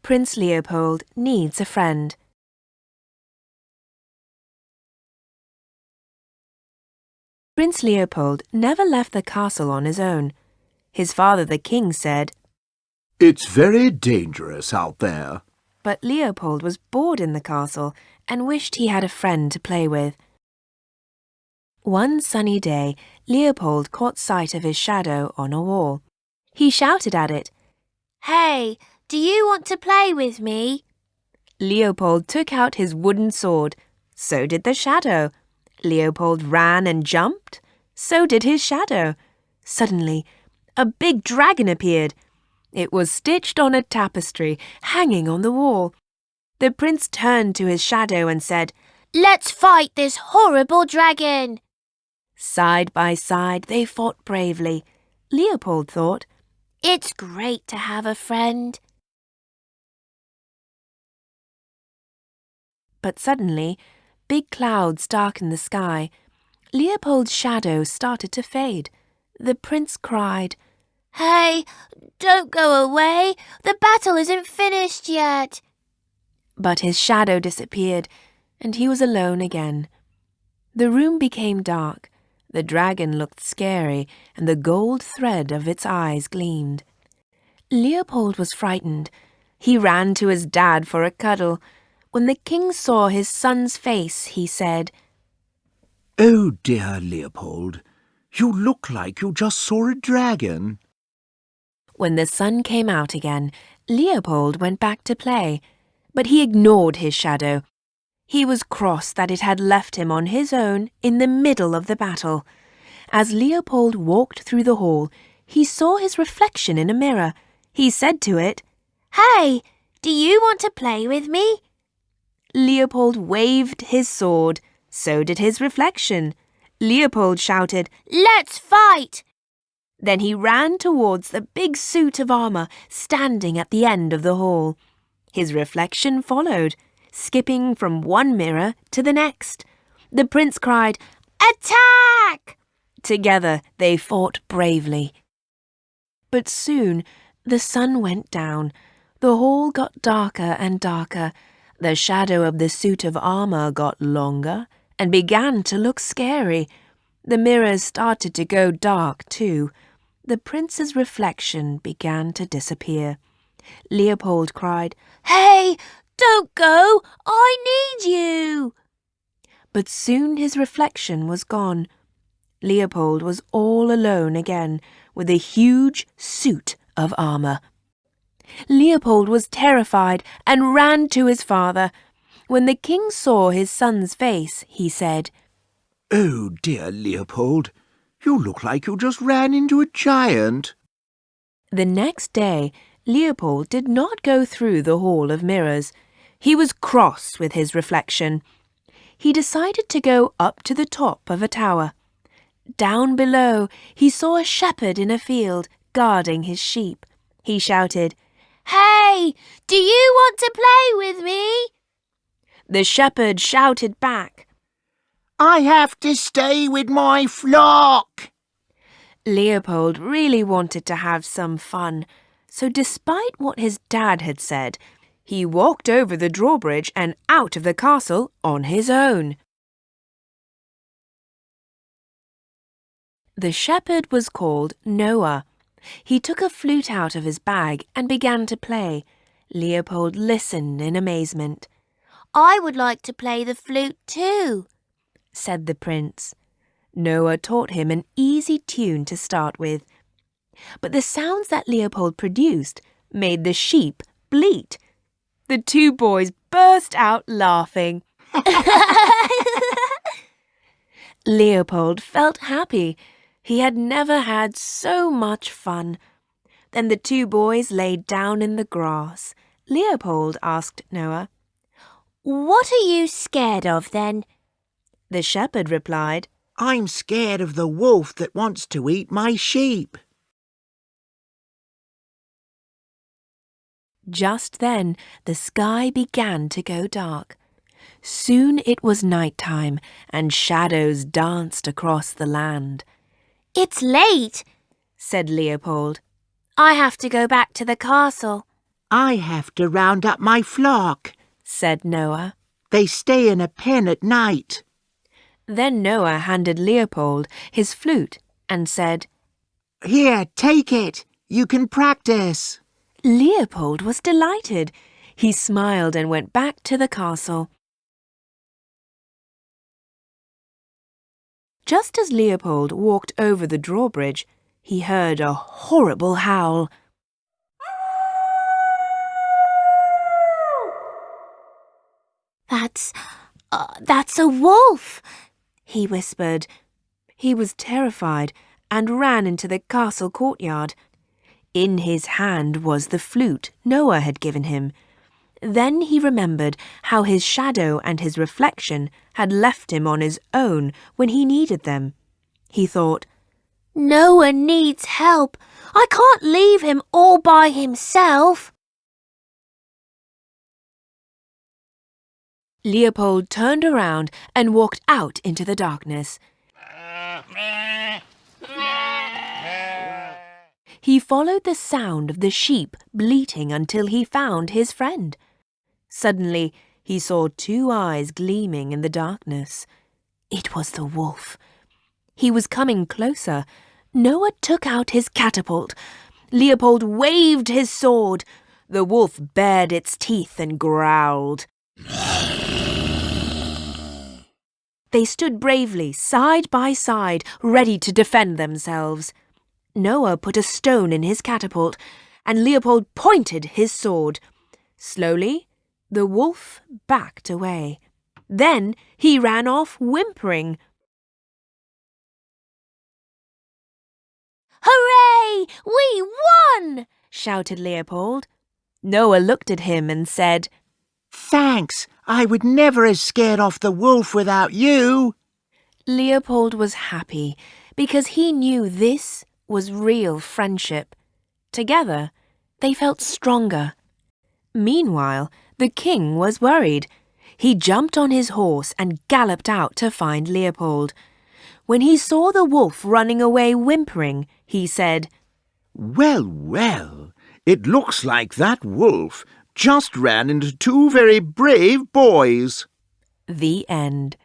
Prince Leopold needs a friend. Prince Leopold never left the castle on his own. His father, the king, said, "It's very dangerous out there." But Leopold was bored in the castle and wished he had a friend to play with. One sunny day, Leopold caught sight of his shadow on a wall. He shouted at it, "Hey, do you want to play with me?" Leopold took out his wooden sword. So did the shadow. Leopold ran and jumped. So did his shadow. Suddenly, a big dragon appeared. It was stitched on a tapestry hanging on the wall. The prince turned to his shadow and said, "Let's fight this horrible dragon." Side by side, they fought bravely. Leopold thought, "It's great to have a friend." But suddenly, big clouds darkened the sky. Leopold's shadow started to fade. The prince cried, "Hey, don't go away. The battle isn't finished yet." But his shadow disappeared, and he was alone again. The room became dark. The dragon looked scary, and the gold thread of its eyes gleamed. Leopold was frightened. He ran to his dad for a cuddle. When the king saw his son's face, he said, "Oh dear, Leopold, you look like you just saw a dragon." When the sun came out again, Leopold went back to play, but he ignored his shadow. He was cross that it had left him on his own in the middle of the battle. As Leopold walked through the hall, he saw his reflection in a mirror. He said to it, "Hey, do you want to play with me?" Leopold waved his sword. So did his reflection. Leopold shouted, "Let's fight!" Then he ran towards the big suit of armour standing at the end of the hall. His reflection followed, skipping from one mirror to the next. The prince cried, "Attack!" Together they fought bravely. But soon the sun went down. The hall got darker and darker. The shadow of the suit of armour got longer and began to look scary. The mirrors started to go dark too. The prince's reflection began to disappear. Leopold cried, "Hey, don't go! I need you!" But soon his reflection was gone. Leopold was all alone again with a huge suit of armour. Leopold was terrified and ran to his father. When the king saw his son's face, he said, "Oh dear, Leopold, you look like you just ran into a giant." The next day, Leopold did not go through the hall of mirrors. He was cross with his reflection. He decided to go up to the top of a tower. Down below, he saw a shepherd in a field guarding his sheep. He shouted, "Hey, do you want to play with me?" The shepherd shouted back, "I have to stay with my flock." Leopold really wanted to have some fun, so despite what his dad had said, he walked over the drawbridge and out of the castle on his own. The shepherd was called Noah. He took a flute out of his bag and began to play. Leopold listened in amazement. "I would like to play the flute too," said the prince. Noah taught him an easy tune to start with. But the sounds that Leopold produced made the sheep bleat. The two boys burst out laughing. Leopold felt happy. He had never had so much fun. Then the two boys laid down in the grass. Leopold asked Noah, "What are you scared of then?" The shepherd replied, "I'm scared of the wolf that wants to eat my sheep." Just then, the sky began to go dark. Soon it was night time, and shadows danced across the land. "It's late," said Leopold. "I have to go back to the castle." I have to round up my flock, said Noah. They stay in a pen at night. Then Noah handed Leopold his flute and said, Here, take it. You can practice. Leopold was delighted. He smiled and went back to the castle. Just as Leopold walked over the drawbridge, he heard a horrible howl. That's a wolf, he whispered. He was terrified and ran into the castle courtyard. In his hand was the flute Noah had given him. Then he remembered how his shadow and his reflection had left him on his own when he needed them. He thought, Noah needs help. I can't leave him all by himself. Leopold turned around and walked out into the darkness. He followed the sound of the sheep bleating until he found his friend. Suddenly, he saw two eyes gleaming in the darkness. It was the wolf. He was coming closer. Noah took out his catapult. Leopold waved his sword. The wolf bared its teeth and growled. They stood bravely, side by side, ready to defend themselves. Noah put a stone in his catapult, and Leopold pointed his sword. Slowly, the wolf backed away. Then he ran off whimpering. Hooray! We won! Shouted Leopold. Noah looked at him and said, Thanks. I would never have scared off the wolf without you. Leopold was happy because he knew this was real friendship. Together, they felt stronger. Meanwhile, the king was worried. He jumped on his horse and galloped out to find Leopold. When he saw the wolf running away whimpering, he said, Well, well, it looks like that wolf just ran into two very brave boys. The end.